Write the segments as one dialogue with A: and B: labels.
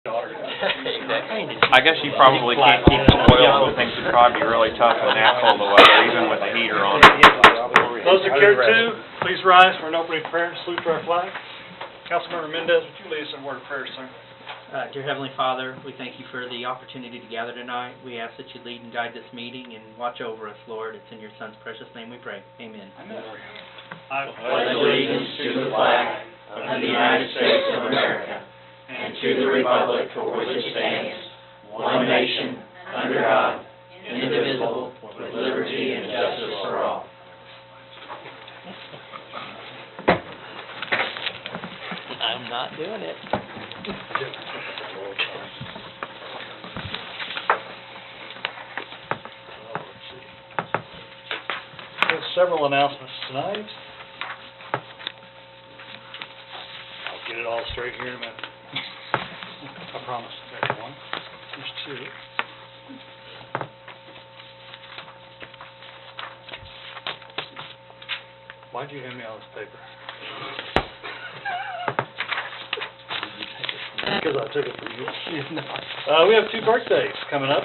A: I guess you probably can't keep the oil, so things would probably be really tough in that cold of weather, even with the heater on.
B: Those that care to, please rise for an opening prayer and salute to our flag. Councilmember Mendez, would you lead us in a word of prayer, sir?
C: Dear Heavenly Father, we thank you for the opportunity to gather tonight. We ask that you lead and guide this meeting and watch over us, Lord. It's in your Son's precious name we pray. Amen.
B: I
D: pledge allegiance to the flag of the United States of America and to the republic for which it stands, one nation, under God, indivisible, with liberty and justice for all.
C: I'm not doing it.
B: There's several announcements tonight. I'll get it all straight here in a minute. I promise. There's one. There's two. Why'd you hand me all this paper? Because I took it from you. We have two birthdays coming up.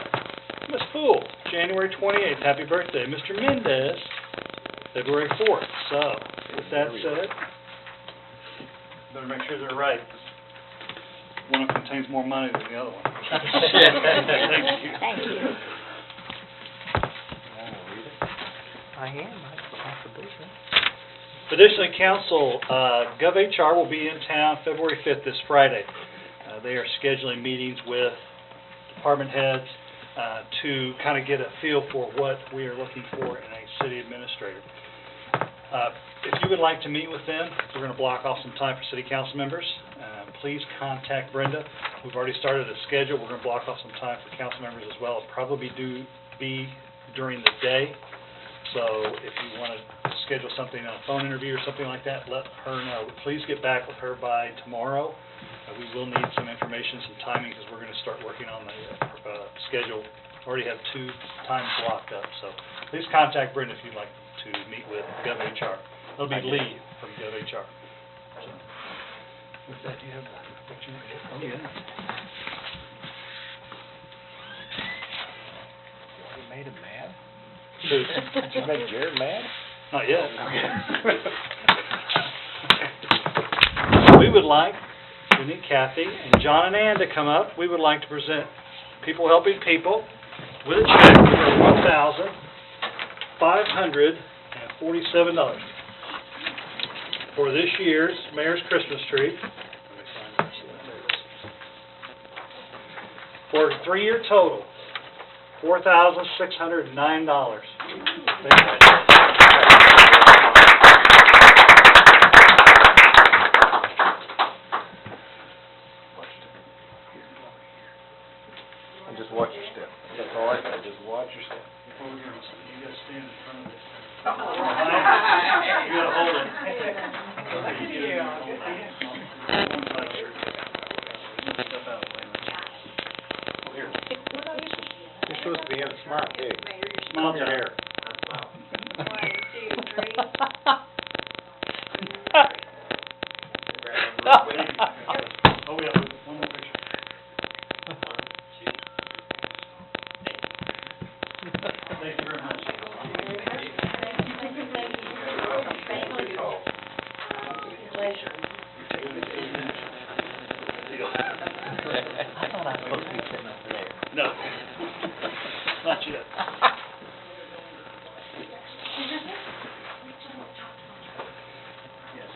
B: Miss Poole, January 28th. Happy birthday. Mr. Mendez, February 4th. So, with that said, better make sure they're right. One of them contains more money than the other one. Thank you.
E: Thank you.
C: I am. I suppose so.
B: Additionally, Council, GovHR will be in town February 5th, this Friday. They are scheduling meetings with department heads to kind of get a feel for what we are looking for in a city administrator. If you would like to meet with them, we're going to block off some time for city council members. Please contact Brenda. We've already started a schedule. We're going to block off some time for council members as well. It'll probably be during the day. So if you want to schedule something on a phone interview or something like that, let her know. Please get back with her by tomorrow. We will need some information, some timing, because we're going to start working on the schedule. Already have two times blocked up. So please contact Brenda if you'd like to meet with GovHR. It'll be Lee from GovHR. So, with that, do you have what you need? Oh, yeah.
F: You made him mad?
B: Who?
F: Did you make Jared mad?
B: Not yet. We would like, we need Kathy and John and Ann to come up. We would like to present People Helping People with a check for $1,547 for this year's Mayor's Christmas Tree for a 3-year total, $4,609.
F: And just watch your step. That's all I say, just watch your step.
B: Before we go, you gotta stand in front of this. You gotta hold it. Step out, here.
F: You're supposed to be in a smart pig.
B: Smile,
F: Comb your hair.
E: 1, 2, 3.
B: Oh, yeah, one more picture. Thank you very much.
C: I thought I was supposed to be sitting up there.
B: No, not yet. Yes.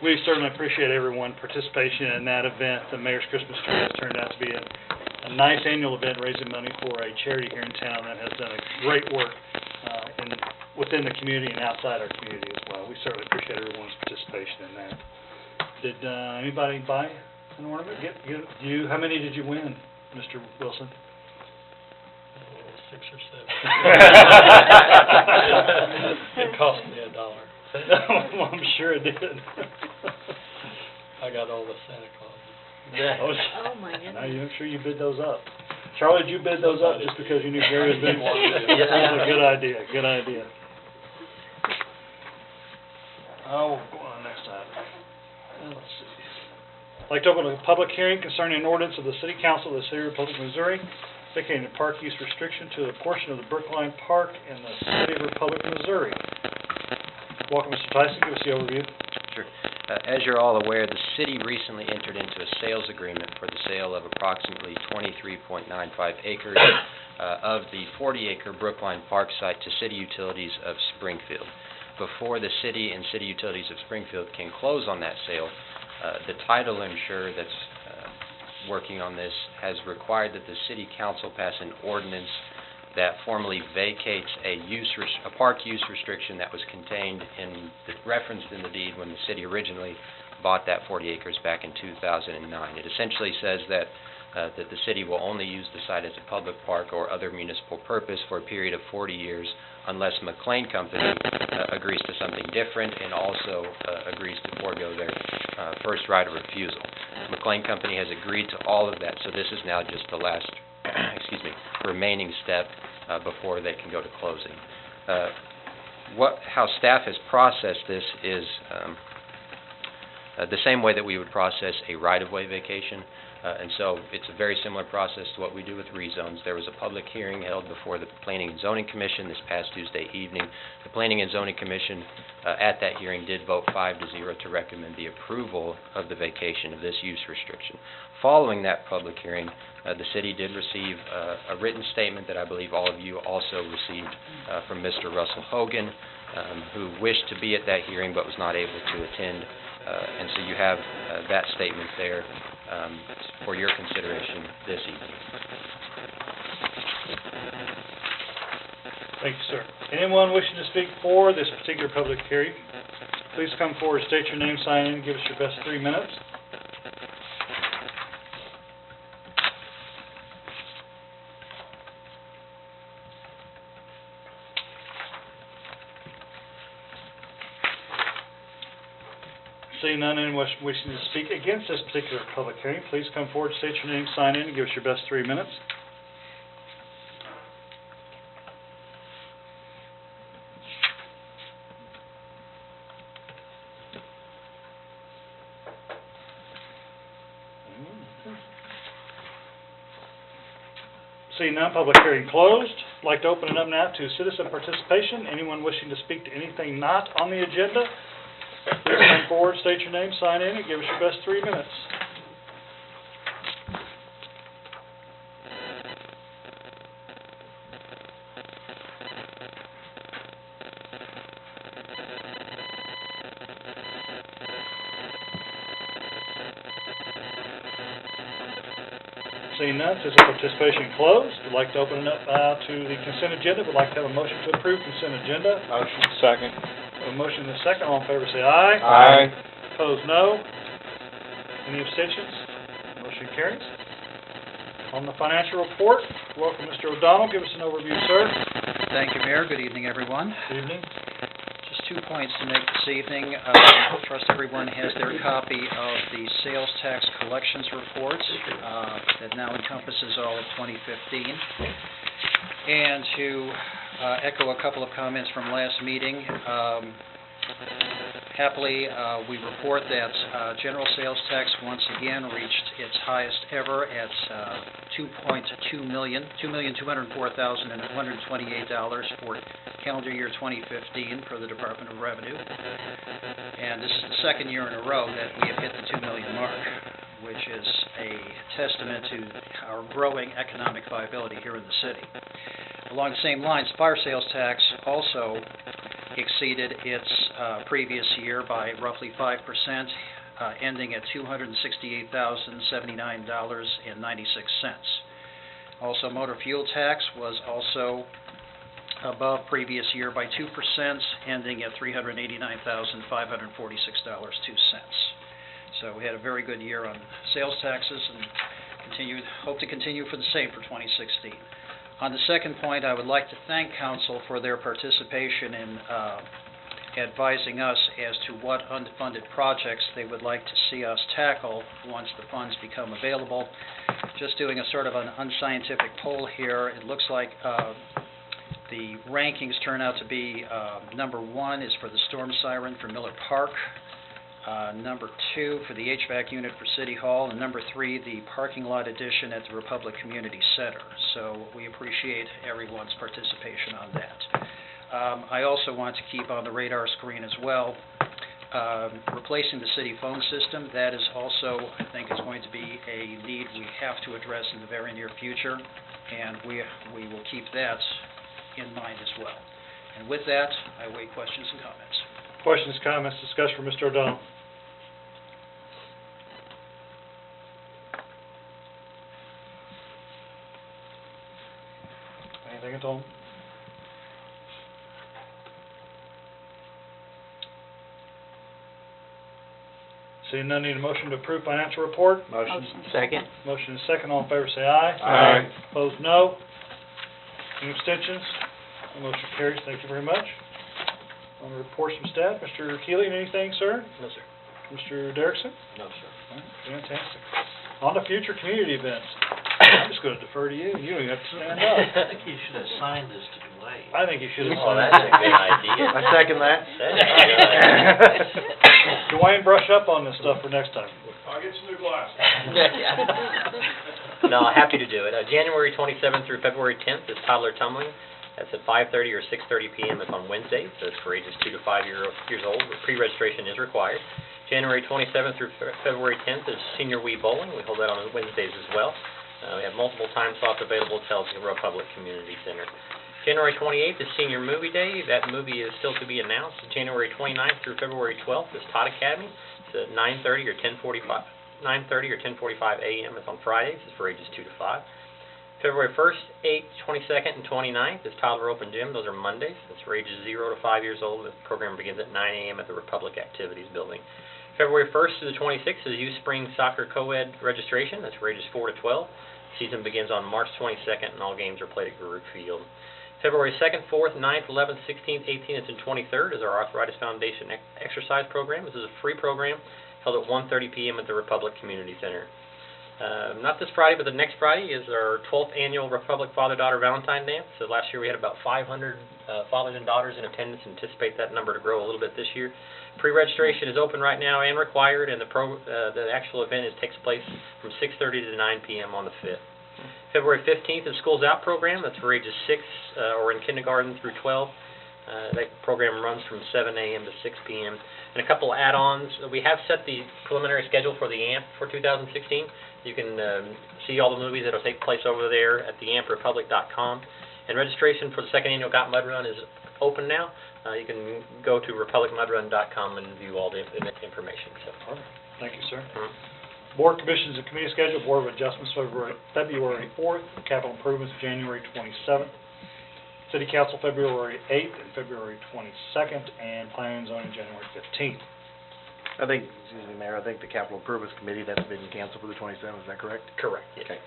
B: We certainly appreciate everyone's participation in that event. The Mayor's Christmas Tree has turned out to be a nice annual event raising money for a charity here in town that has done a great work within the community and outside our community as well. We certainly appreciate everyone's participation in that. Did anybody buy an ornament? How many did you win, Mr. Wilson?
G: 6 or 7. It cost me $1.
B: Well, I'm sure it did.
G: I got all the Santa Claus.
E: Oh, my goodness.
B: I'm sure you bid those up. Charlie, did you bid those up just because you knew Gary was bidding?
G: Yeah.
B: That's a good idea, good idea. Oh, we'll go on next item. I'd like to open a public hearing concerning an ordinance of the City Council of the City of Republic, Missouri, vacating a park use restriction to a portion of the Brookline Park in the City of Republic, Missouri. Welcome, Mr. Tyson. Give us the overview.
H: Sure. As you're all aware, the city recently entered into a sales agreement for the sale of approximately 23.95 acres of the 40-acre Brookline Park site to City Utilities of Springfield. Before the city and City Utilities of Springfield can close on that sale, the title insurer that's working on this has required that the City Council pass an ordinance that formally vacates a park use restriction that was contained referenced in the deed when the city originally bought that 40 acres back in 2009. It essentially says that the city will only use the site as a public park or other municipal purpose for a period of 40 years unless McLean Company agrees to something different and also agrees to forego their first right of refusal. McLean Company has agreed to all of that, so this is now just the last remaining step before they can go to closing. How staff has processed this is the same way that we would process a right-of-way vacation. And so it's a very similar process to what we do with rezones. There was a public hearing held before the Planning and Zoning Commission this past Tuesday evening. The Planning and Zoning Commission at that hearing did vote 5-0 to recommend the approval of the vacation of this use restriction. Following that public hearing, the city did receive a written statement that I believe all of you also received from Mr. Russell Hogan, who wished to be at that hearing but was not able to attend. And so you have that statement there for your consideration this evening.
B: Thank you, sir. Anyone wishing to speak for this particular public hearing, please come forward, state your name, sign in, and give us your best 3 minutes. Seeing none, anyone wishing to speak against this particular public hearing, please come forward, state your name, sign in, and give us your best 3 minutes. Seeing none, public hearing closed. I'd like to open it up now to citizen participation. Anyone wishing to speak to anything not on the agenda, please come forward, state your name, sign in, and give us your best 3 minutes. Seeing none, citizen participation closed. I'd like to open it up to the consent agenda. Would like to have a motion to approve consent agenda.
A: Motion. Second.
B: A motion and a second. All in favor say aye.
A: Aye.
B: Opposed, no. Any abstentions? Motion carries. On the financial report, welcome Mr. O'Donnell. Give us an overview, sir.
I: Thank you, Mayor. Good evening, everyone.
B: Good evening.
I: Just 2 points to make this evening. Trust everyone has their copy of the sales tax collections report that now encompasses all of 2015. And to echo a couple of comments from last meeting, happily we report that general sales tax once again reached its highest ever at $2,204,128 for calendar year 2015 for the Department of Revenue. And this is the second year in a row that we have hit the $2 million mark, which is a testament to our growing economic viability here in the city. Along the same lines, fire sales tax also exceeded its previous year by roughly 5%, ending at $268,079.96. Also, motor fuel tax was also above previous year by 2%, ending at $389,546.02. So we had a very good year on sales taxes and hope to continue for the same for 2016. On the second point, I would like to thank Council for their participation in advising us as to what unfunded projects they would like to see us tackle once the funds become available. Just doing a sort of an unscientific poll here, it looks like the rankings turn out to be number 1 is for the storm siren for Miller Park. Number 2 for the HVAC unit for City Hall, and number 3, the parking lot addition at the Republic Community Center. So we appreciate everyone's participation on that. I also want to keep on the radar screen as well, replacing the city phone system. That is also, I think, is going to be a need we have to address in the very near future, and we will keep that in mind as well. And with that, I await questions and comments.
B: Questions, comments, discussion for Mr. O'Donnell? Anything at all? Seeing none, need a motion to approve financial report?
F: Motion.
D: Second.
B: Motion is second. All in favor, say aye.
F: Aye.
B: Opposed, no. Any abstentions? Motion carries. Thank you very much. On the reports from staff, Mr. Keeley, anything, sir?
F: No, sir.
B: Mr. Derrickson?
F: No, sir.
B: All right, fantastic. On to future community events. I'm just going to defer to you. You don't even have to stand up.
D: I think you should have signed this to Dwayne.
B: I think you should have.
D: Oh, that's a good idea.
F: I second that.
B: Dwayne, brush up on this stuff for next time.
A: I'll get some new glasses.
J: No, happy to do it. January 27th through February 10th is toddler tumbling. That's at 5:30 or 6:30 p.m. It's on Wednesday, so it's for ages 2 to 5 years old. Pre-registration is required. January 27th through February 10th is Senior Wii Bowling. We hold that on Wednesdays as well. We have multiple time slots available at Tellsville Republic Community Center. January 28th is Senior Movie Day. That movie is still to be announced. January 29th through February 12th is Todd Academy. It's at 9:30 or 10:45 a.m. It's on Fridays. It's for ages 2 to 5. February 1st, 8th, 22nd, and 29th is Toddler Open Gym. Those are Mondays. That's for ages 0 to 5 years old. The program begins at 9 a.m. at the Republic Activities Building. February 1st to the 26th is Youth Spring Soccer Co-ed registration. That's for ages 4 to 12. Season begins on March 22nd, and all games are played at Garuk Field. February 2nd, 4th, 9th, 11th, 16th, 18th, and 23rd is our Arthritis Foundation exercise program. This is a free program held at 1:30 p.m. at the Republic Community Center. Not this Friday, but the next Friday is our 12th annual Republic Father-Daughter Valentine Dance. So last year we had about 500 fathers and daughters in attendance, and anticipate that number to grow a little bit this year. Pre-registration is open right now and required, and the actual event takes place from 6:30 to 9 p.m. on the 5th. February 15th is Schools Out program. That's for ages 6 or in kindergarten through 12. That program runs from 7 a.m. to 6 p.m. And a couple add-ons. We have set the preliminary schedule for the AMP for 2016. You can see all the movies that will take place over there at theamprepublic.com. And registration for the second annual Got Mud Run is open now. You can go to republicmudrun.com and view all the information. So.
B: All right. Thank you, sir. Board Commissions and Committee Schedule, Board of Adjustments, February 4th, Capital Improvements, January 27th, City Council, February 8th and February 22nd, and Planning and Zoning, January 15th.
F: I think, excuse me, Mayor, I think the Capital Improvements Committee, that's been canceled for the 27th, is that correct?
J: Correct. Yes.
F: Okay.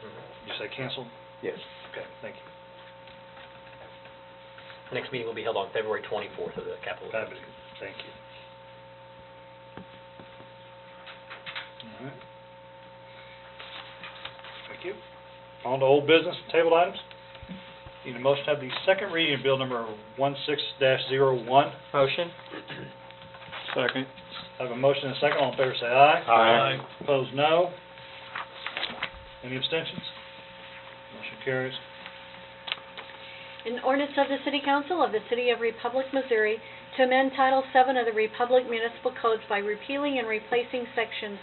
B: You say canceled?
F: Yes.
B: Okay, thank you.
J: Next meeting will be held on February 24th of the Capital.
B: Fabulous. Thank you. All right. Thank you. On to old business, tabled items. Need a motion to have the second reading of bill number 16-01.
J: Motion.
F: Second.
B: I have a motion and a second. All in favor say aye.
F: Aye.
B: Opposed, no. Any abstentions? Motion carries.
E: An ordinance of the City Council of the City of Republic, Missouri to amend Title VII of the Republic Municipal Codes by repealing and replacing Sections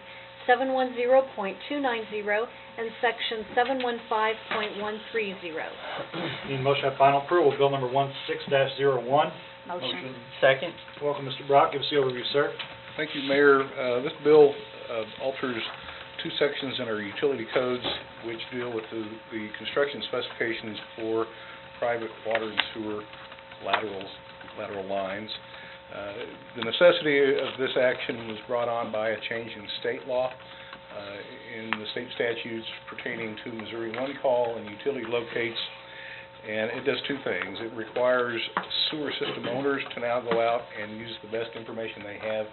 E: 710.290 and Section 715.130.
B: Need a motion to have final approval of bill number 16-01.
E: Motion.
J: Second.
B: Welcome, Mr. Brock. Give us the overview, sir.
K: Thank you, Mayor. This bill alters two sections in our utility codes which deal with the construction specifications for private water and sewer lateral lines. The necessity of this action was brought on by a change in state law in the state statutes pertaining to Missouri One Call and utility locates, and it does two things. It requires sewer system owners to now go out and use the best information they have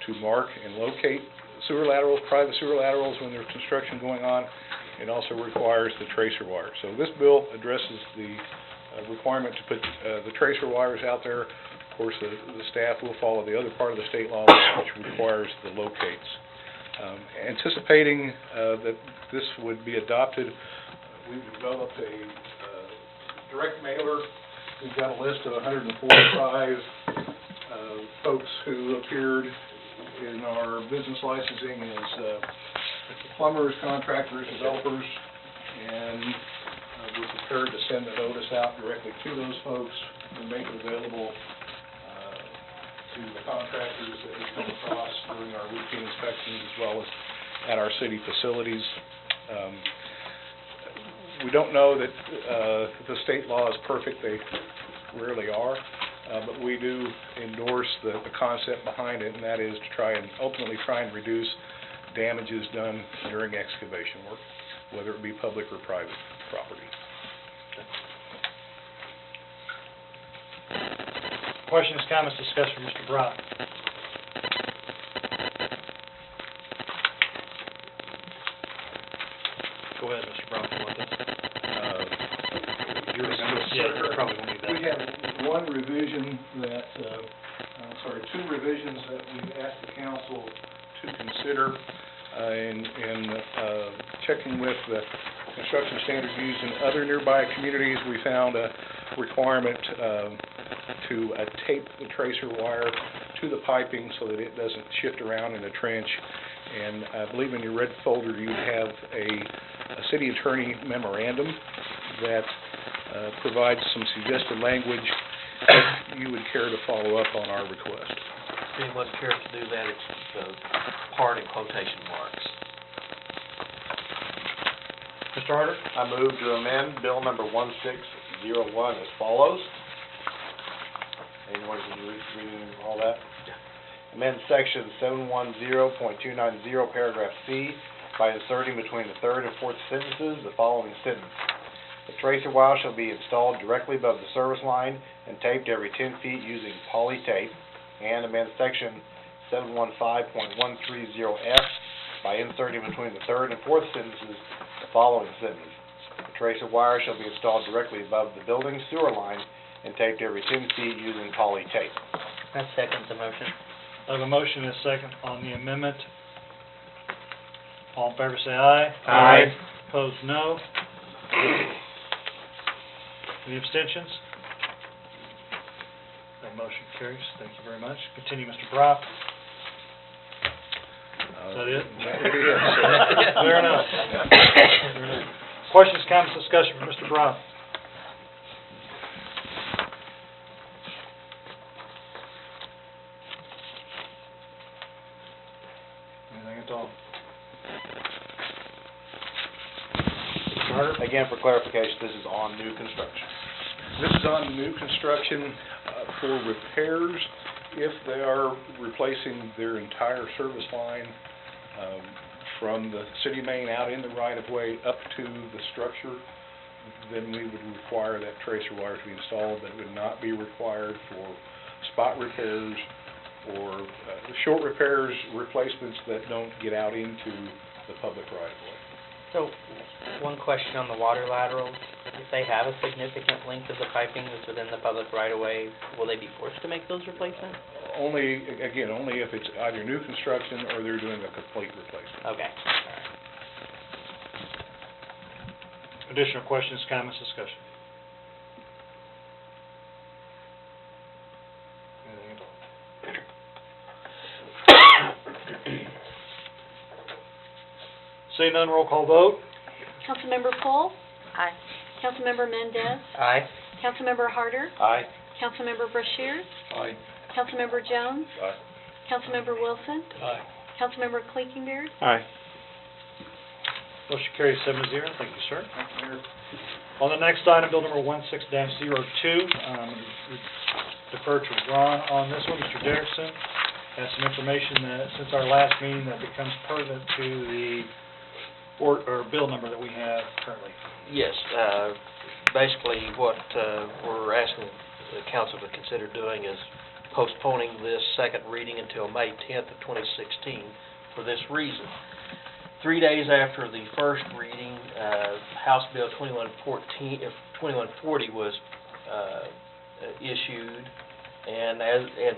K: to mark and locate sewer laterals, private sewer laterals when there's construction going on. It also requires the tracer wire. So this bill addresses the requirement to put the tracer wires out there Of course, the staff will follow the other part of the state law, which requires the locates. Anticipating that this would be adopted, we've developed a direct mailer. We've got a list of 145 folks who appeared in our business licensing as plumbers, contractors, developers, and we're prepared to send the notice out directly to those folks and make it available to the contractors that we come across during our routine inspections as well as at our city facilities. We don't know that the state law is perfect. They rarely are. But we do endorse the concept behind it, and that is to ultimately try and reduce damages done during excavation work, whether it be public or private property.
B: Questions, comments, discussion from Mr. Brock? Go ahead, Mr. Brock, you want this? Yeah, you probably won't need that.
K: We have one revision that, two revisions that we asked the council to consider in checking with the construction standards used in other nearby communities. We found a requirement to tape the tracer wire to the piping so that it doesn't shift around in the trench. And I believe in your red folder you have a city attorney memorandum that provides some suggested language if you would care to follow up on our request.
D: If anyone cares to do that, it's the part in quotation marks.
B: Mr. Harder?
F: I move to amend Bill number 1601 as follows. Anyone can read all that? Amend section 710.290, paragraph C, by inserting between the third and fourth sentences the following sentence. The tracer wire shall be installed directly above the service line and taped every 10 feet using poly tape. And amend section 715.130F by inserting between the third and fourth sentences the following sentence. The tracer wire shall be installed directly above the building sewer line and taped every 10 feet using poly tape.
C: I second the motion.
B: I have a motion and a second on the amendment. All in favor say aye.
C: Aye.
B: Opposed, no. Any abstentions? That motion carries. Thank you very much. Continue, Mr. Brock. Is that it?
K: It is.
B: Fair enough. Fair enough. Questions, comments, discussion from Mr. Brock? Anything at all? Mr. Harder?
F: Again, for clarification, this is on new construction.
K: This is on new construction for repairs if they are replacing their entire service line from the city main out in the right-of-way up to the structure. Then we would require that tracer wire to be installed, but it would not be required for spot repairs or short repairs, replacements that don't get out into the public right-of-way.
C: So, one question on the water laterals. If they have a significant length of the piping that's within the public right-of-way, will they be forced to make those replacements?
K: Only if it's either new construction or they're doing a complete replacement.
C: Okay.
B: Additional questions, comments, discussion? Anything at all? Seeing none, roll call vote.
E: Councilmember Poole? Aye. Councilmember Mendez?
C: Aye.
E: Councilmember Harder?
F: Aye.
E: Councilmember Brashears?
K: Aye.
E: Councilmember Jones?
K: Aye.
E: Councilmember Wilson?
G: Aye.
E: Councilmember Clinkenbeard?
A: Aye.
B: Motion carries 7-0. Thank you, sir. On the next item, bill number 16-02, defer to Ron on this one. Mr. Derrickson has some information that, since our last meeting, that becomes pertinent to the bill number that we have currently.
D: Yes, basically what we're asking the council to consider doing is postponing this second reading until May 10th of 2016 for this reason. 3 days after the first reading, House Bill 2140 was issued, And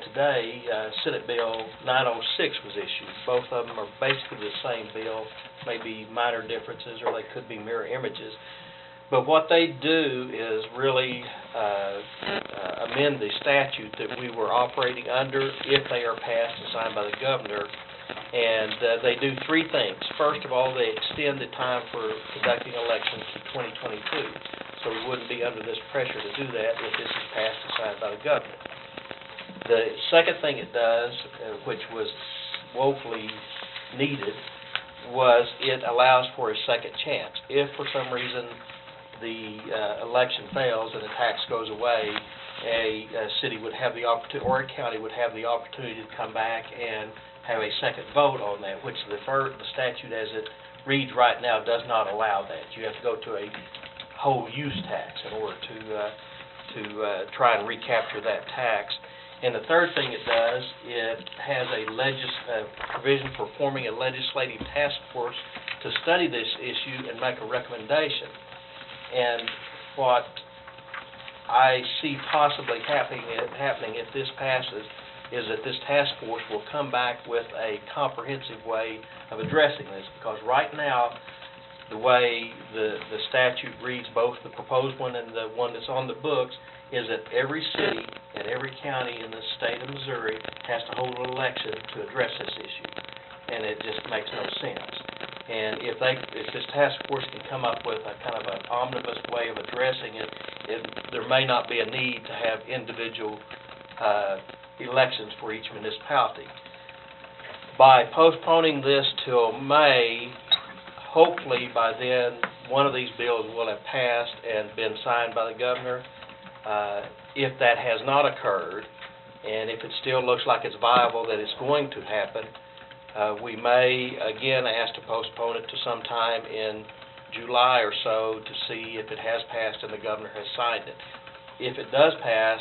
D: today, Senate Bill 906 was issued. Both of them are basically the same bill, maybe minor differences, or they could be mirror images. But what they do is really amend the statute that we were operating under if they are passed and signed by the governor. And they do three things. First of all, they extend the time for conducting elections to 2022. So we wouldn't be under this pressure to do that if this is passed and signed by the governor. The second thing it does, which was woefully needed, was it allows for a second chance. If for some reason the election fails and the tax goes away, a city would have the opportunity, or a county would have the opportunity to come back and have a second vote on that, which the statute as it reads right now does not allow that. You have to go to a whole use tax in order to try and recapture that tax. And the third thing it does, it has a provision for forming a legislative task force to study this issue and make a recommendation. And what I see possibly happening if this passes is that this task force will come back with a comprehensive way of addressing this, because right now, the way the statute reads, both the proposed one and the one that's on the books, is that every city and every county in the state of Missouri has to hold an election to address this issue. And it just makes no sense. And if this task force can come up with a kind of an omnibus way of addressing it, there may not be a need to have individual elections for each municipality. By postponing this till May, hopefully by then one of these bills will have passed and been signed by the governor. If that has not occurred, and if it still looks like it's viable that it's going to happen, we may again ask to postpone it to sometime in July or so to see if it has passed and the governor has signed it. If it does pass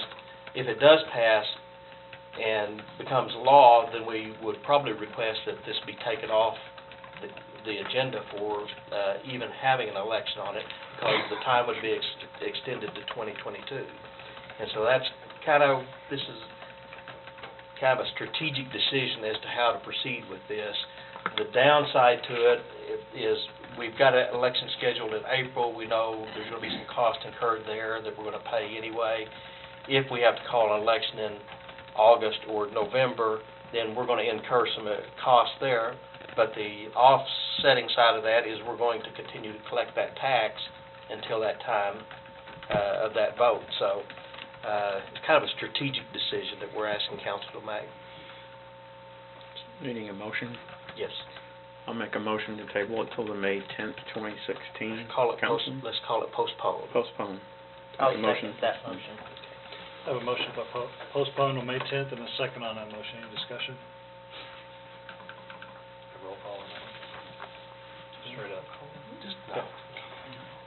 D: and becomes law, then we would probably request that this be taken off the agenda for even having an election on it, because the time would be extended to 2022. And so this is kind of a strategic decision as to how to proceed with this. The downside to it is we've got an election scheduled in April. We know there's going to be some cost incurred there that we're going to pay anyway. If we have to call an election in August or November, then we're going to incur some costs there. But the offsetting side of that is we're going to continue to collect that tax until that time of that vote. So it's kind of a strategic decision that we're asking council to make.
A: Needing a motion?
D: Yes.
A: I'll make a motion to table it till the May 10th, 2016.
D: Let's call it postpone.
A: Postpone.
C: I'll
A: Make a motion.
C: second that motion.
B: I have a motion to postpone on May 10th and a second on that motion. Any discussion? Roll call on that one. Straight up.
D: No.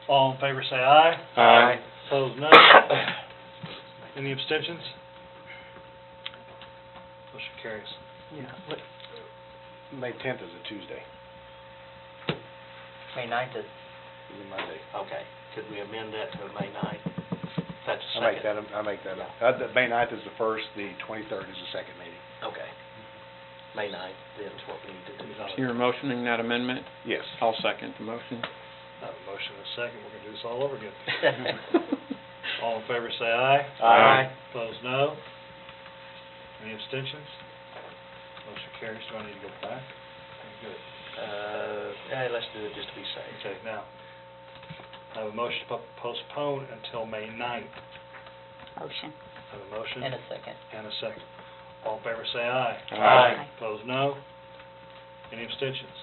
B: All in favor say aye.
A: Aye.
B: Opposed, no. Any abstentions? Motion carries.
F: May 10th is a Tuesday.
C: May 9th is
F: Is a Monday.
D: Okay. Could we amend that to May 9th? That's the
F: I
D: second.
F: make that up. May 9th is the first, the 23rd is the second meeting.
D: Okay. May 9th, then is what we need to do.
A: You're motioning that amendment?
F: Yes.
A: I'll second the motion.
B: I have a motion and a second. We're going to do this all over again. All in favor say aye.
D: Aye.
B: Opposed, no. Any abstentions? Motion carries. Do I need to go back? Good.
D: Let's do it just to be safe.
B: Okay, now, I have a motion to postpone until May 9th.
E: Motion.
B: I have a motion
C: and a second.
B: and a second. All in favor say aye.
D: Aye.
B: Opposed, no. Any abstentions?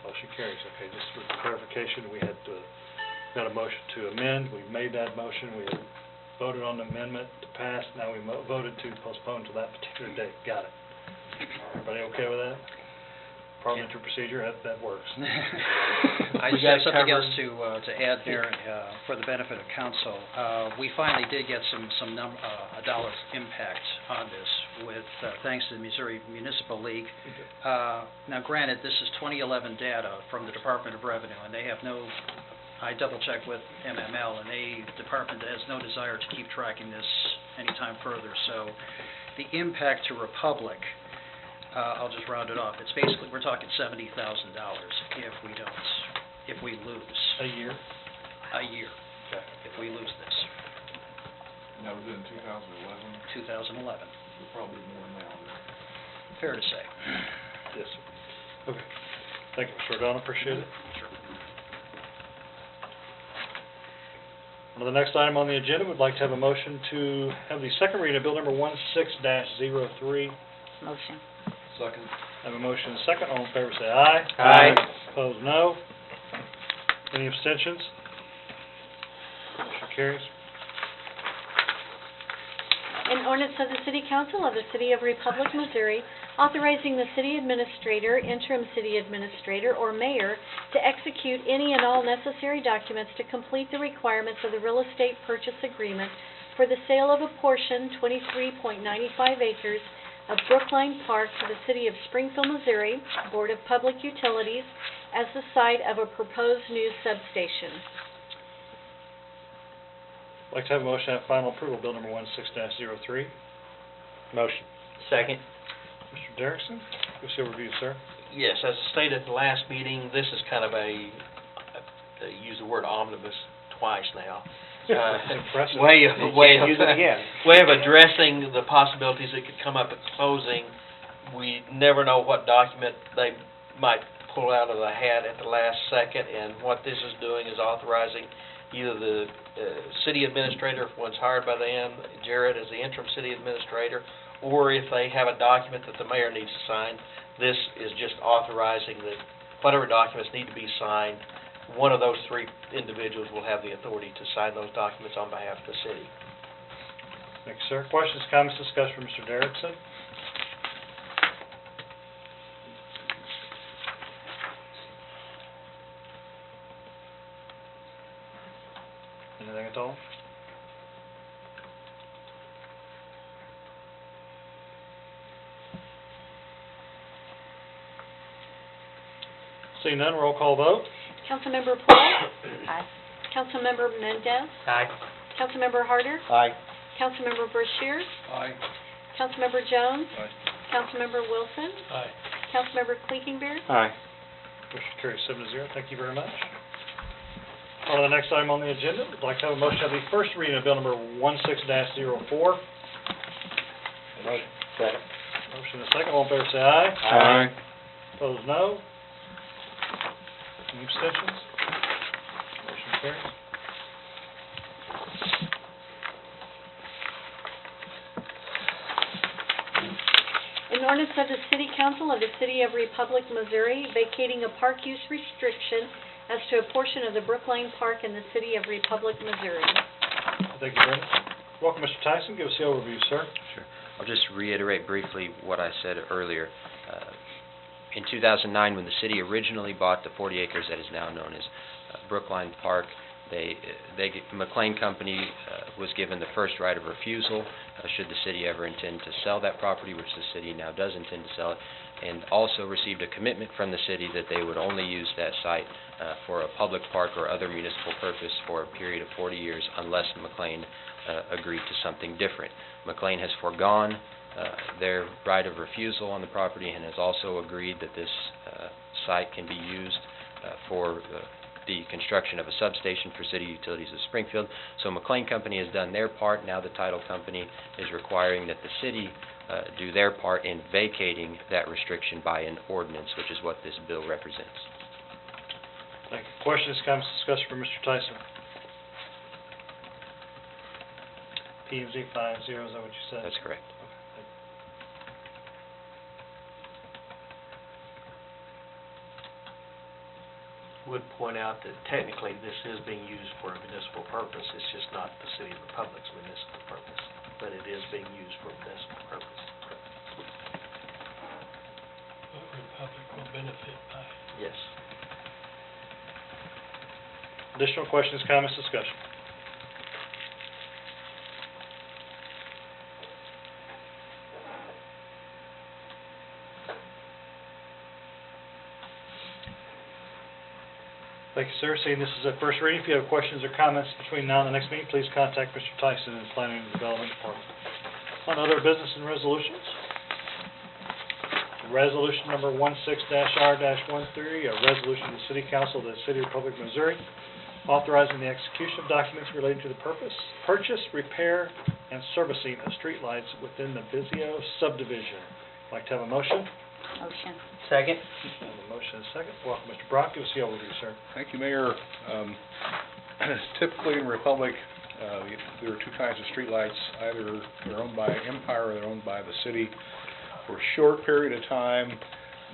B: Motion carries. Okay, just for clarification, we had got a motion to amend. We made that motion. We voted on the amendment to pass. Now we voted to postpone to that particular date. Got it. Everybody okay with that? Parliamentary procedure, that works.
I: I just have something else to add there for the benefit of council. We finally did get some dollar impact on this with thanks to the Missouri Municipal League. Now, granted, this is 2011 data from the Department of Revenue, and they have no. I double-checked with MML, and the department has no desire to keep tracking this anytime further. So the impact to Republic, I'll just round it off. It's basically, we're talking $70,000 if we lose
B: A year?
I: a year, if we lose this.
K: And that was in 2011,
I: 2011,
K: probably more now.
I: fair to say.
B: Yes, sir. Okay. Thank you, Mr. O'Donnell, appreciate it.
I: Sure.
B: On to the next item on the agenda, we'd like to have a motion to have the second reading of bill number 16-03.
D: Motion.
K: Second.
B: Have a motion and a second, all in favor say aye.
J: Aye.
B: Opposed, no. Any abstentions? Motion carries.
E: An ordinance of the City Council of the City of Republic, Missouri, authorizing the city administrator, interim city administrator, or mayor to execute any and all necessary documents to complete the requirements of the real estate purchase agreement for the sale of a portion, 23.95 acres, of Brookline Park to the City of Springfield, Missouri, Board of Public Utilities, as the site of a proposed new substation.
B: I'd like to have a motion to have final approval, bill number 16-03.
F: Motion.
D: Second.
B: Mr. Derrickson, give us the overview, sir.
D: Yes, as stated at the last meeting, this is kind of use the word omnibus twice now.
B: Impressive.
D: Way of
F: Use it again.
D: way of addressing the possibilities that could come up at closing. We never know what document they might pull out of the hat at the last second, and what this is doing is authorizing either the city administrator, if one's hired by them, Jared as the interim city administrator, or if they have a document that the mayor needs to sign, this is just authorizing that whatever documents need to be signed, one of those three individuals will have the authority to sign those documents on behalf of the city.
B: Thank you, sir. Questions, comments, discussion from Mr. Derrickson? Anything at all? Seeing none, roll call vote.
E: Councilmember Paul?
D: Aye.
E: Councilmember Mendez?
J: Aye.
E: Councilmember Harder?
F: Aye.
E: Councilmember Brashears?
K: Aye.
E: Councilmember Jones?
K: Aye.
E: Councilmember Wilson?
G: Aye.
E: Councilmember Clinkenbeard?
F: Aye.
B: Motion carries 7-0. Thank you very much. On to the next item on the agenda, I'd like to have a motion to have the first reading of bill number 16-04.
F: Motion. Second.
B: Motion and a second, all in favor say aye.
F: Aye.
B: Opposed, no. Any abstentions? Motion carries.
E: An ordinance of the City Council of the City of Republic, Missouri, vacating a park use restriction as to a portion of the Brookline Park in the City of Republic, Missouri.
B: Thank you, Brenda. Welcome, Mr. Tyson. Give us the overview, sir.
H: Sure. I'll just reiterate briefly what I said earlier. In 2009, when the city originally bought the 40 acres that is now known as Brookline Park, McLean Company was given the first right of refusal should the city ever intend to sell that property, which the city now does intend to sell it, and also received a commitment from the city that they would only use that site for a public park or other municipal purpose for a period of 40 years unless McLean agreed to something different. McLean has foregone their right of refusal on the property and has also agreed that this site can be used for the construction of a substation for City Utilities of Springfield. So McLean Company has done their part. Now the title company is requiring that the city do their part in vacating that restriction by an ordinance, which is what this bill represents.
B: Thank you. Questions, comments, discussion from Mr. Tyson? P&Z 5-0, is that what you said?
H: That's correct.
D: Would point out that technically this is being used for a municipal purpose. It's just not the City of Republic's municipal purpose, but it is being used for a municipal purpose.
G: But Republic will benefit by it.
D: Yes.
B: Additional questions, comments, discussion? Thank you, sir. Seeing this is a first reading, if you have questions or comments between now and the next meeting, please contact Mr. Tyson in the Planning and Development Department. On other business and resolutions, resolution number 16-R-13, a resolution of the City Council of the City of Republic, Missouri, authorizing the execution of documents relating to the purchase, repair, and servicing of streetlights within the Vizio subdivision. I'd like to have a motion.
D: Motion.
C: Second.
B: I have a motion and a second. Welcome, Mr. Brock. Give us the overview, sir.
K: Thank you, Mayor. Typically in Republic, there are two kinds of streetlights. Either they're owned by Empire or they're owned by the city. For a short period of time,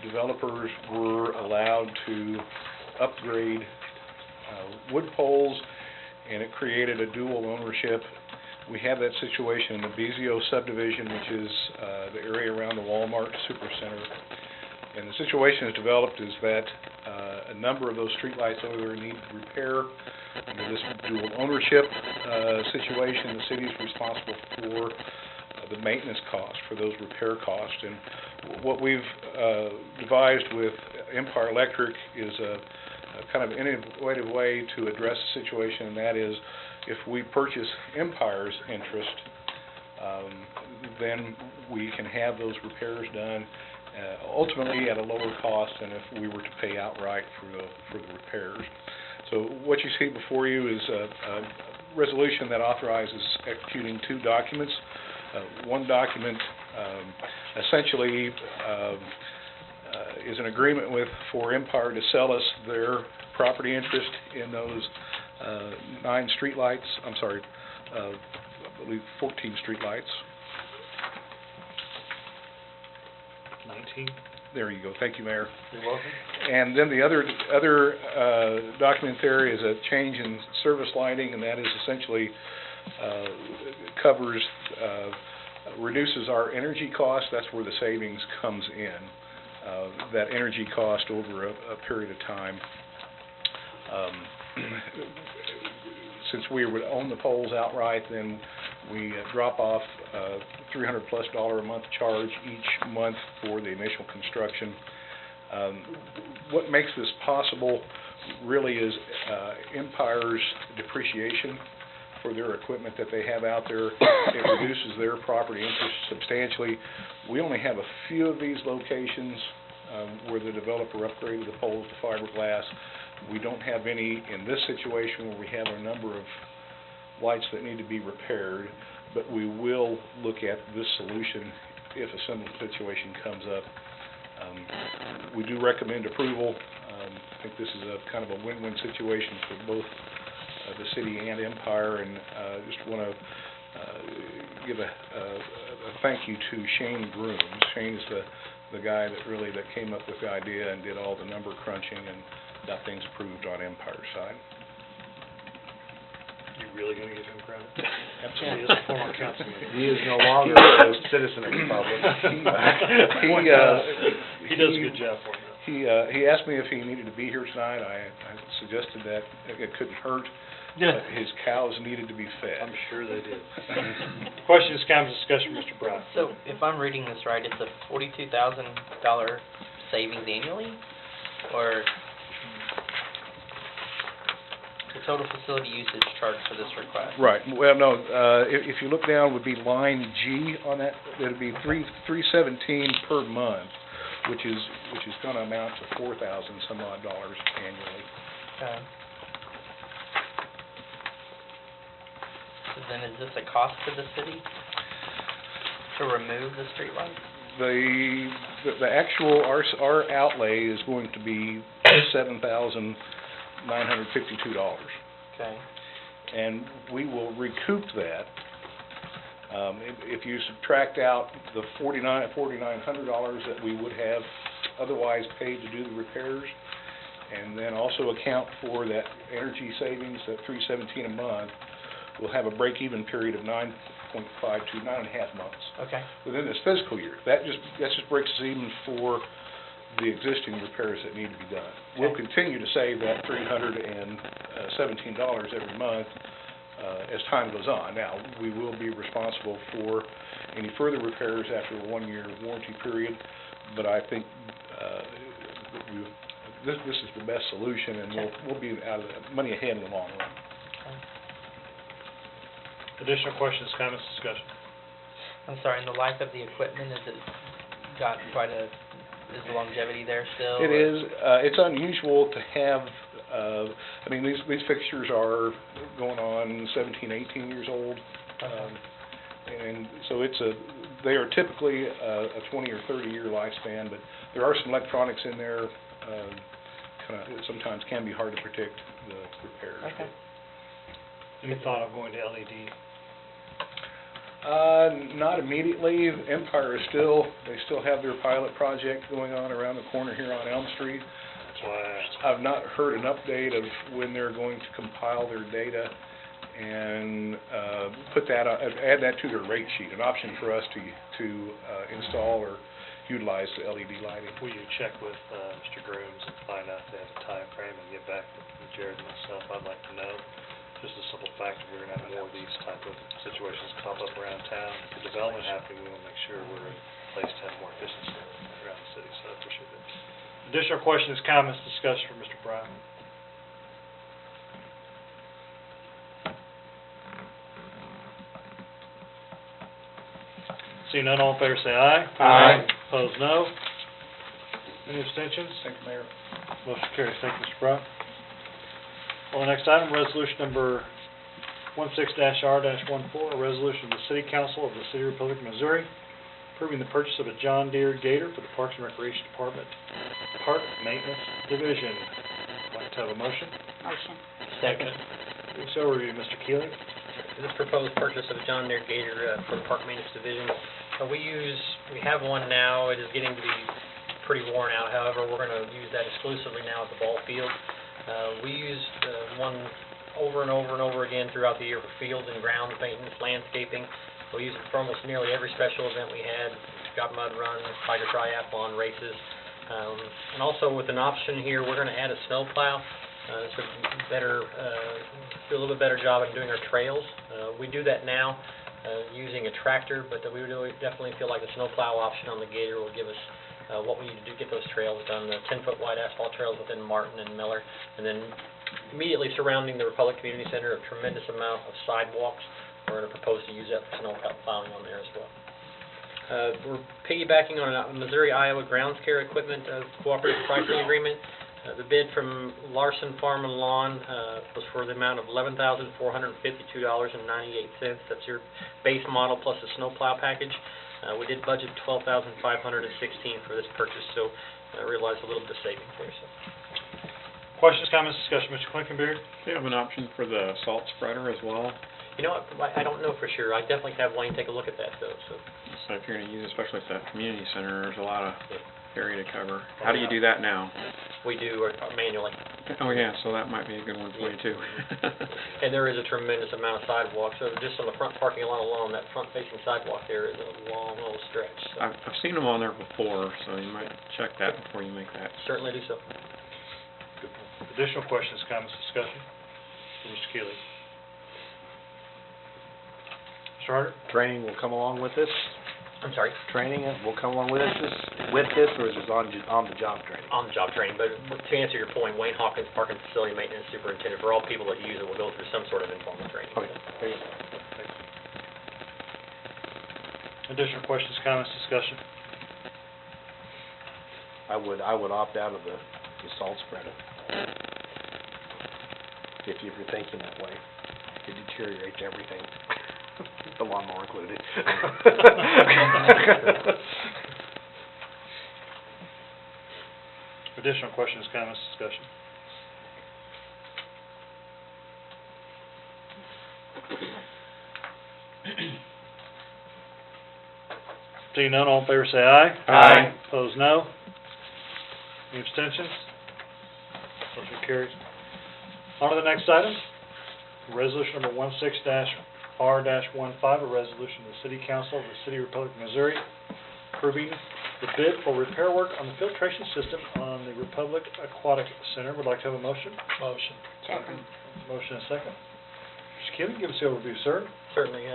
K: developers were allowed to upgrade wood poles, and it created a dual ownership. We have that situation in the Vizio subdivision, which is the area around the Walmart Supercenter. And the situation has developed is that a number of those streetlights over there need repair. Under this dual ownership situation, the city is responsible for the maintenance cost for those repair costs. And what we've devised with Empire Electric is a kind of innovative way to address the situation, and that is if we purchase Empire's interest, then we can have those repairs done ultimately at a lower cost than if we were to pay outright for the repairs. So what you see before you is a resolution that authorizes executing two documents. One document essentially is an agreement for Empire to sell us their property interest in those 9 streetlights. I'm sorry, I believe 14 streetlights.
B: 19.
K: There you go. Thank you, Mayor.
B: You're welcome.
K: And then the other document there is a change in service lighting, and that is essentially covers, reduces our energy cost. That's where the savings comes in, that energy cost over a period of time. Since we would own the poles outright, then we drop off $300+ a month charge each month for the initial construction. What makes this possible really is Empire's depreciation for their equipment that they have out there. It reduces their property interest substantially. We only have a few of these locations where the developer upgraded the poles to fiberglass. We don't have any in this situation where we have a number of lights that need to be repaired, but we will look at this solution if a similar situation comes up. We do recommend approval. I think this is a kind of a win-win situation for both the city and Empire, and just want to give a thank you to Shane Grooms. Shane is the guy that came up with the idea and did all the number crunching and got things approved on Empire's side.
B: You really going to give him credit?
K: Absolutely.
B: He is a former councilman.
F: He is no longer a citizen of the Republic.
B: He does a good job for you.
K: He asked me if he needed to be here tonight. I suggested that it couldn't hurt. His cows needed to be fed.
B: I'm sure they did. Questions, comments, discussion, Mr. Brown?
C: So, if I'm reading this right, it's a $42,000 savings annually, or the total facility usage charge for this request?
K: Right. Well, no. If you look down, would be line G on that. It'd be $317 per month, which is going to amount to $4,000 some odd dollars annually.
C: Okay. So then, is this a cost to the city to remove the streetlights?
K: The actual our outlay is going to be $7,952.
C: Okay.
K: And we will recoup that. If you subtract out the $4,900 that we would have otherwise paid to do the repairs, and then also account for that energy savings, that $317 a month, we'll have a break-even period of 9.5 to 9.5 months.
C: Okay.
K: Within this fiscal year. That just breaks us even for the existing repairs that need to be done.
C: Okay.
K: We'll continue to save that $317 every month as time goes on. Now, we will be responsible for any further repairs after a 1-year warranty period, but I think this is the best solution, and we'll be out of the money ahead in the long run.
B: Additional questions, comments, discussion?
C: I'm sorry, in the life of the equipment, is the longevity there still?
K: It is, it's unusual to have, I mean, these fixtures are going on 17, 18 years old. And so they are typically a 20 or 30 year lifespan, but there are some electronics in there, sometimes can be hard to predict the repairs.
C: Okay.
B: Any thought of going to LED?
K: Not immediately. Empire is they still have their pilot project going on around the corner here on Elm Street.
B: That's why I asked.
K: I've not heard an update of when they're going to compile their data and add that to their rate sheet, an option for us to install or utilize the LED lighting.
B: Will you check with Mr. Grooms and find out if they have a time frame and get back to Jared and myself? I'd like to know. Just a simple fact that we're going to have more of these type of situations pop up around town. The development happening, we want to make sure we're in place to have more efficiency around the city, so I appreciate that. Additional questions, comments, discussion from Mr. Brown? Seeing none, all in favor say aye.
F: Aye.
B: Opposed, no. Any abstentions?
K: Thank you, Mayor.
B: Motion carries. Thank you, Mr. Brown. On the next item, resolution number 16-R-14, a resolution of the City Council of the City Republic of Missouri approving the purchase of a John Deere Gator for the Parks and Recreation Department Park Maintenance Division. I'd like to have a motion.
D: Motion.
J: Second.
B: Doing so, review Mr. Keeling.
J: This proposed purchase of a John Deere Gator for the Park Maintenance Division, we have one now. It is getting to be pretty worn out. However, we're going to use that exclusively now at the ball field. We used one over and over and over again throughout the year for fields and grounds maintenance, landscaping. We used it for almost nearly every special event we had. Got mud runs, Tiger Triathlon races. And also with an option here, we're going to add a snow plow. This would do a little bit better job at doing our trails. We do that now using a tractor, but we really definitely feel like the snow plow option on the Gator will give us what we need to do to get those trails done, the 10-foot wide asphalt trails within Martin and Miller, and then immediately surrounding the Republic Community Center, a tremendous amount of sidewalks. We're going to propose to use that for snow plowing on there as well. We're piggybacking on a Missouri-Iowa grounds care equipment cooperative pricing agreement. The bid from Larson Farm and Lawn was for the amount of $11,452.98. That's your base model plus the snowplow package. We did budget $12,516 for this purchase, so I realized a little bit of savings there. So.
B: Questions, comments, discussion, Mr. Clinkenbeard?
A: Do you have an option for the salt spreader as well?
J: You know what, I don't know for sure. I definitely have Wayne take a look at that, though. So
A: if you're going to use it, especially at that community center, there's a lot of area to cover. How do you do that now?
J: we do manually.
A: Oh, yeah, so that might be a good one for you, too.
J: And there is a tremendous amount of sidewalk, so just on the front parking lot alone, that front-facing sidewalk there is a long little stretch. So
A: I've seen them on there before, so you might check that before you make that.
J: certainly do so.
B: Additional questions, comments, discussion? Mr. Keeley. Mr. Harder?
F: Training will come along with this?
J: I'm sorry?
F: Training will come along with this, or is this on-the-job training?
J: On-the-job training, but to answer your point, Wayne Hawkins, Park and Facility Maintenance Superintendent, for all people that use it, will go through some sort of informal training.
F: Okay, there you go.
B: Additional questions, comments, discussion?
F: I would opt out of the salt spreader. If you're thinking that way. It deteriorates everything. The lawnmower included.
B: Additional questions, comments, discussion? Seeing none, all in favor say aye.
F: Aye.
B: Opposed, no. Any abstentions? Motion carries. On to the next item. Resolution number 16-R-15, a resolution of the City Council of the City Republic of Missouri approving the bid for repair work on the filtration system on the Republic Aquatic Center. Would like to have a motion?
G: Motion.
D: Second.
B: Motion and second. Mr. Keeling, give us the overview, sir.
J: Certainly.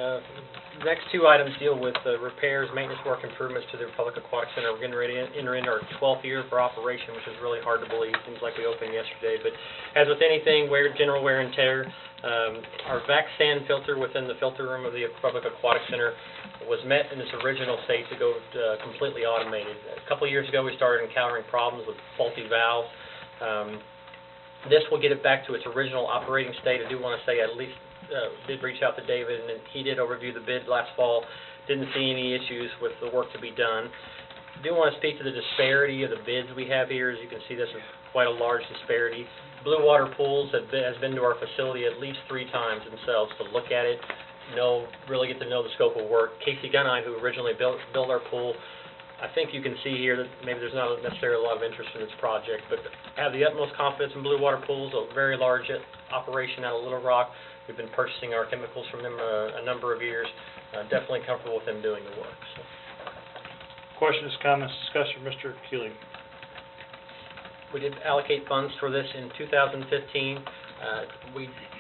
J: Next two items deal with repairs, maintenance work improvements to the Republic Aquatic Center. We're getting ready to enter into our 12th year for operation, which is really hard to believe. Seems like we opened yesterday. But as with anything, general wear and tear, our vac sand filter within the filter room of the Republic Aquatic Center was met in its original state to go completely automated. A couple of years ago, we started encountering problems with faulty valves. This will get it back to its original operating state. I do want to say at least did reach out to David, and he did overview the bid last fall. Didn't see any issues with the work to be done. I do want to speak to the disparity of the bids we have here. As you can see, this is quite a large disparity. Blue Water Pools has been to our facility at least 3 times themselves to look at it, really get to know the scope of work. Casey Gunite, who originally built our pool, I think you can see here that maybe there's not necessarily a lot of interest in this project, but I have the utmost confidence in Blue Water Pools, a very large operation out of Little Rock. We've been purchasing our chemicals from them a number of years. Definitely comfortable with them doing the work. So.
B: Questions, comments, discussion, Mr. Keeling?
J: We did allocate funds for this in 2015.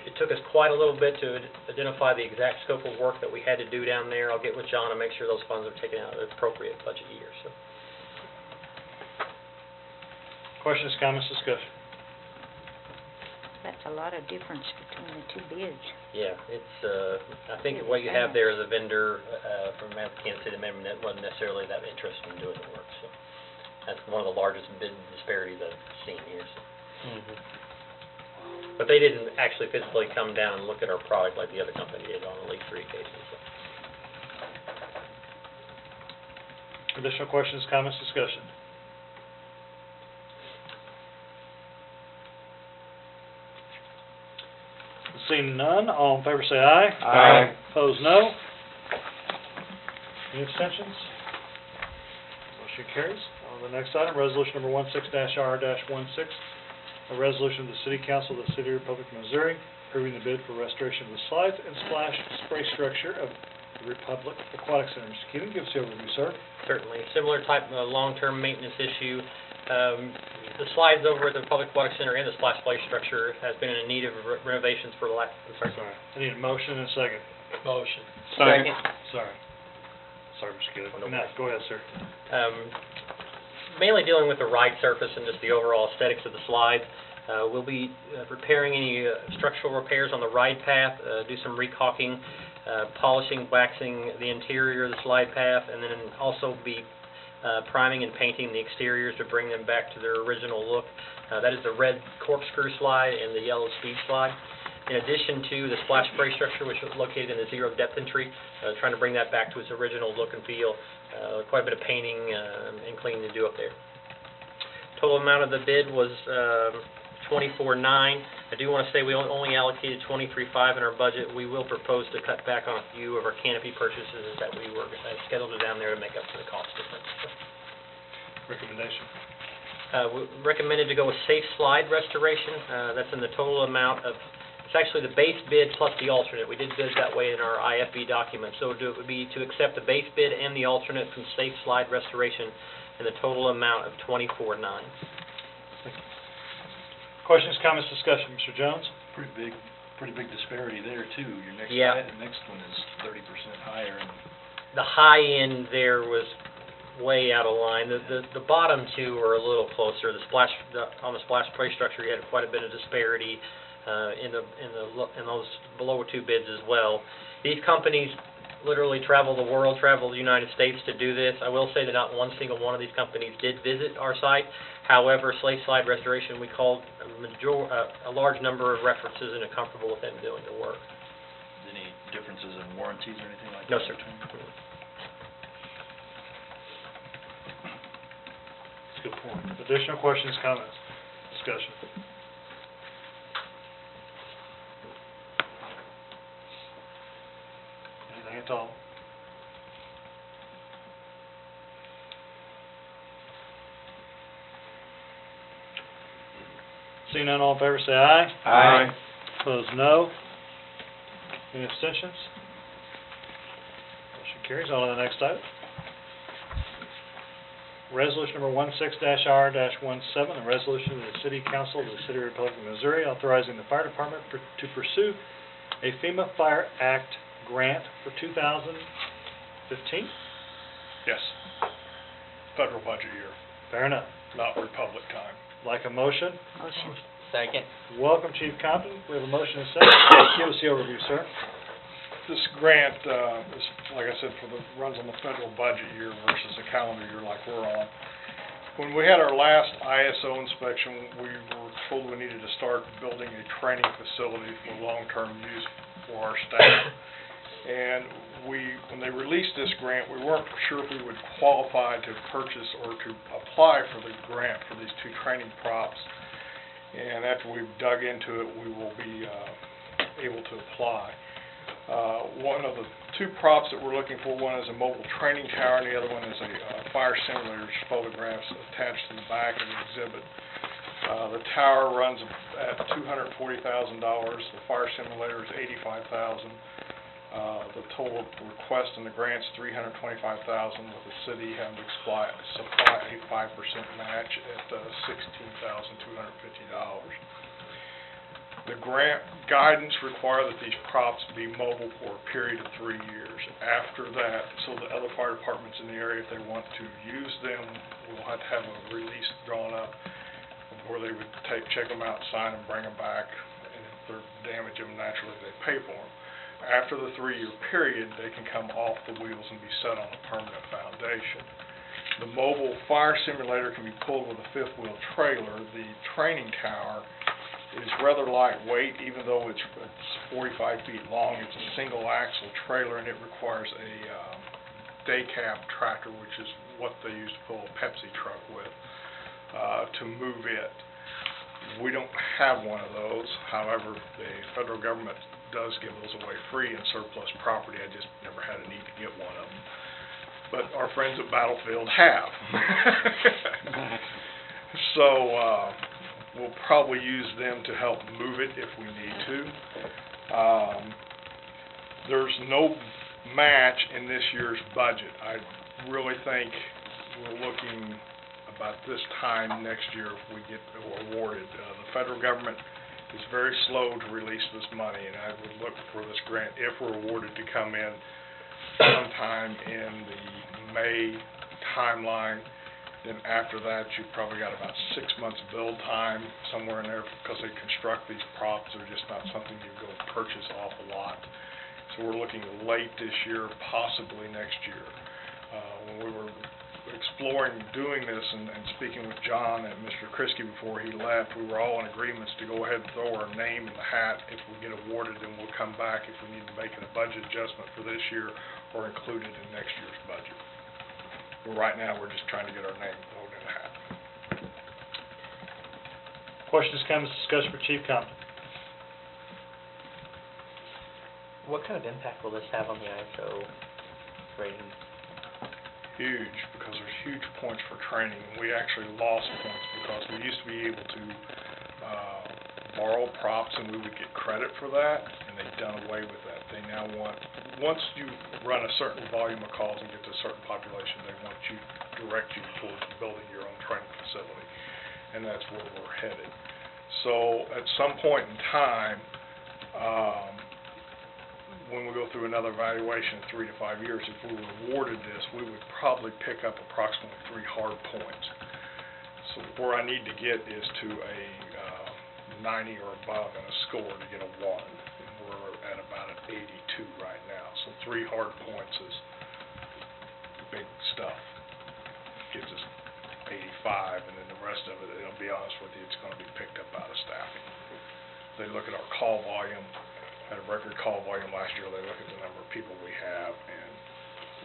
J: It took us quite a little bit to identify the exact scope of work that we had to do down there. I'll get with John and make sure those funds are taken out of the appropriate budget year. So.
B: Questions, comments, discussion?
L: That's a lot of difference between the 2 bids.
J: Yeah, it's, I think what you have there is a vendor from Kansas City that wasn't necessarily that interested in doing the work. So that's one of the largest bid disparities I've seen here. So. But they didn't actually physically come down and look at our product like the other company did on at least 3 cases. So.
B: Additional questions, comments, discussion? Seeing none, all in favor say aye.
F: Aye.
B: Opposed, no. Any abstentions? Motion carries. On the next item, resolution number 16-R-16, a resolution of the City Council of the City of Republic, Missouri, approving the bid for restoration of the slides and splash spray structure of the Republic Aquatic Center. Mr. Keeling, give us the overview, sir.
J: Certainly. Similar type of long-term maintenance issue. The slides over at the Republic Aquatic Center and the splash play structure has been in need of renovations for the last...
B: Sorry. I need a motion and a second.
G: Motion.
B: Sorry, Mr. Keeling. No, go ahead, sir.
J: Mainly dealing with the ride surface and just the overall aesthetics of the slides. We'll be repairing any structural repairs on the ride path, do some recaulking, polishing, waxing the interior of the slide path, and then also be priming and painting the exteriors to bring them back to their original look. That is the red corkscrew slide and the yellow speed slide. In addition to the splash spray structure, which is located in the zero depth entry, trying to bring that back to its original look and feel. Quite a bit of painting and cleaning to do up there. Total amount of the bid was $24,900. I do want to say we only allocated $23,500 in our budget. We will propose to cut back on a few of our canopy purchases that we were scheduled down there to make up for the cost difference.
B: Recommendation.
J: We recommended to go with safe slide restoration. That's in the total amount of, it's actually the base bid plus the alternate. We did bid that way in our IFB document. So it would be to accept the base bid and the alternate from safe slide restoration in the total amount of $24,900.
B: Questions, comments, discussion, Mr. Jones?
M: Pretty big disparity there too. Your next
J: Yeah.
M: the next one is 30% higher. And
J: the high end there was way out of line. The bottom two are a little closer. On the splash spray structure, you had quite a bit of disparity in those below 2 bids as well. These companies literally travel the world, travel the United States to do this. I will say that not one single one of these companies did visit our site. However, Safe Slide Restoration, we called a large number of references and are comfortable with them doing the work.
M: any differences in warranties or anything like
J: No,
M: that?
J: sir.
B: That's a good point. Additional questions, comments, discussion? Anything at all? Seeing none, all in favor say aye.
F: Aye.
B: Opposed, no. Any abstentions? Motion carries. On to the next item. Resolution number 16-R-17, a resolution of the City Council of the City of Republic of Missouri authorizing the Fire Department to pursue a FEMA Fire Act grant for 2015.
K: Yes. Federal budget year,
B: Fair enough.
K: not Republic time.
B: Like a motion?
L: Motion.
C: Second.
B: Welcome, Chief Compton. We have a motion and a second. Give us the overview, sir.
K: This grant, is, like I said, runs on the federal budget year versus a calendar year like we're on. When we had our last ISO inspection, we were told we needed to start building a training facility for long-term use for our staff. And when they released this grant, we weren't sure if we would qualify to purchase or to apply for the grant for these 2 training props. And after we've dug into it, we will be able to apply. One of the 2 props that we're looking for, one is a mobile training tower, and the other one is a fire simulator photographs attached to the back of the exhibit. The tower runs at $240,000. The fire simulator is $85,000. The total request in the grant is $325,000, with the city having to supply a 5% match at $16,250. The grant guidance require that these props be mobile for a period of 3 years. After that, so the other fire departments in the area, if they want to use them, will have to have a release drawn up where they would check them out, sign them, bring them back, and if they're damage them, naturally they pay for them. After the 3-year period, they can come off the wheels and be set on a permanent foundation. The mobile fire simulator can be pulled with a 5th-wheel trailer. The training tower is rather lightweight, even though it's 45 feet long. It's a single-axle trailer, and it requires a day cab tractor, which is what they use to pull a Pepsi truck with, to move it. We don't have one of those. However, the federal government does give those away free in surplus property. I just never had a need to get one of them. But our friends at Battlefield have. So we'll probably use them to help move it if we need to. There's no match in this year's budget. I really think we're looking about this time next year if we get awarded. The federal government is very slow to release this money, and I would look for this grant, if we're awarded, to come in sometime in the May timeline. Then after that, you've probably got about 6 months build time somewhere in there, because they construct these props. They're just not something you go purchase off a lot. So we're looking late this year, possibly next year. When we were exploring doing this and speaking with John and Mr. Kriske before he left, we were all in agreements to go ahead and throw our name in the hat. If we get awarded, then we'll come back if we need to make a budget adjustment for this year or include it in next year's budget. But right now, we're just trying to get our name thrown in the hat.
B: Questions, comments, discussion for Chief Compton?
C: What kind of impact will this have on the ISO rating?
K: Huge, because there's huge points for training. We actually lost points because we used to be able to borrow props and we would get credit for that, and they've done away with that. They now want, once you run a certain volume of calls and get to a certain population, they want you, direct you towards building your own training facility, and that's where we're headed. So at some point in time, when we go through another evaluation in 3 to 5 years, if we were awarded this, we would probably pick up approximately 3 hard points. So where I need to get is to a 90 or above in a score to get a 1. And we're at about an 82 right now. So 3 hard points is big stuff. Gives us 85, and then the rest of it, I'll be honest with you, it's going to be picked up out of staffing. They look at our call volume. Had a record call volume last year. They look at the number of people we have, and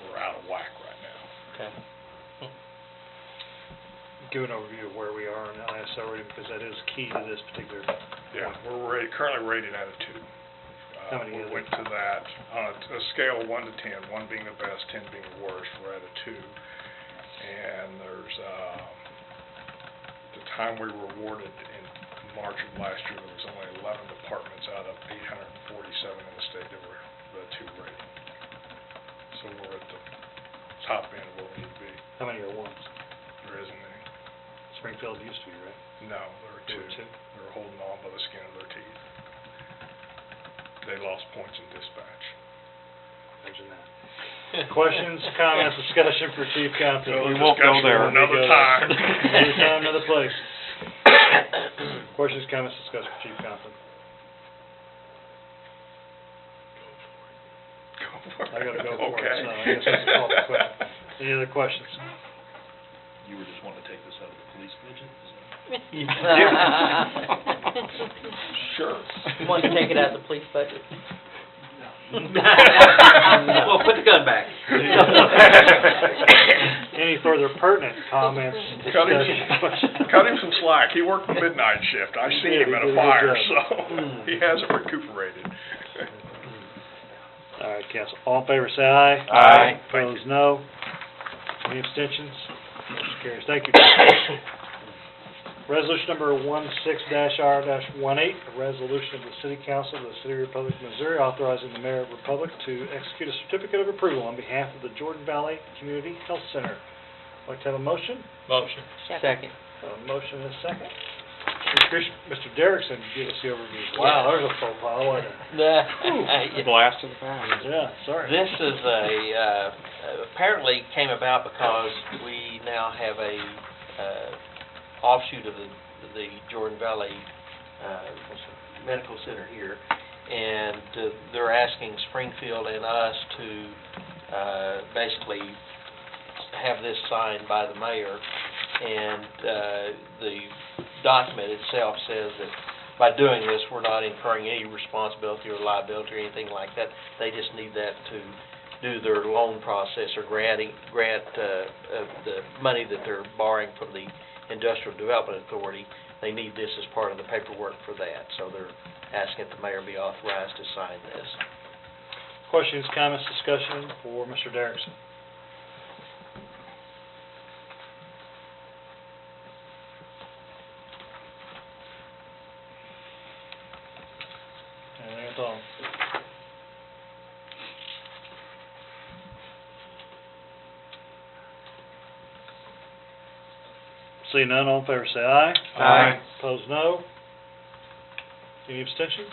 K: we're out of whack right now.
C: Okay.
B: Give an overview of where we are in the ISO rating, because that is key to this particular.
K: Yeah, we're currently rated at a 2.
B: How many
K: we
B: is it?
K: went to that on a scale of 1 to 10, 1 being the best, 10 being the worst. We're at a 2. And there's the time we were awarded in March of last year, there was only 11 departments out of 847 in the state that were the 2 rating. So we're at the top end of where we need to be.
B: How many are 1s?
K: There isn't any.
B: Springfield used to be, right?
K: No, there are 2.
B: There were 2.
K: They're holding on by the skin of their teeth. they lost points in dispatch.
B: Imagine that. Questions, comments, discussion for Chief Counsel?
K: We won't go there. Another time.
B: Another time, another place. Questions, comments, discussion for Chief Counsel? I gotta go for it, so I guess that's a call for question. Any other questions?
M: You were just wanting to take this out of the police budget?
K: Sure.
C: Want to take it out of the police budget? Well, put the gun back.
B: Any further pertinent comments,
K: Cut him,
B: discussion, questions?
K: cut him some slack. He worked the midnight shift. I've seen him at a fire, so he hasn't recuperated.
B: All right, council, all in favor, say aye.
K: Aye.
B: Opposed, no. Any abstentions? Motion carries. Thank you. Resolution number 16-R-18, a resolution of the City Council of the City of Republic, Missouri, authorizing the Mayor of Republic to execute a certificate of approval on behalf of the Jordan Valley Community Health Center. I'd like to have a motion.
G: Motion.
C: Second.
B: A motion and a second. Mr. Derrickson, give us the overview. Wow, there's a full pile, wasn't it?
A: Blast in the past.
B: Yeah, sorry.
N: This is apparently came about because we now have a offshoot of the Jordan Valley Medical Center here, and they're asking Springfield and us to basically have this signed by the mayor, and the document itself says that by doing this, we're not incurring any responsibility or liability or anything like that. They just need that to do their loan process or grant the money that they're borrowing from the Industrial Development Authority. They need this as part of the paperwork for that, so they're asking that the mayor be authorized to sign this.
B: Questions, comments, discussion for Mr. Derrickson? Anything at all? See none, all in favor say aye.
A: Aye.
B: Opposed, no. Any abstentions?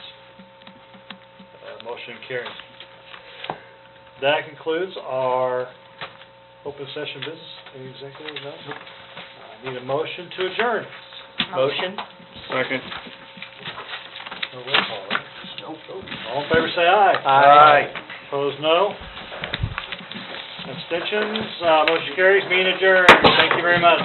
B: Motion carries. That concludes our open session business. Any executive? No? I need a motion to adjourn.
C: Motion?
A: Second.
B: No roll call, right? All in favor say aye.
C: Aye.
B: Opposed, no. Abstentions? Motion carries. Meeting adjourned. Thank you very much.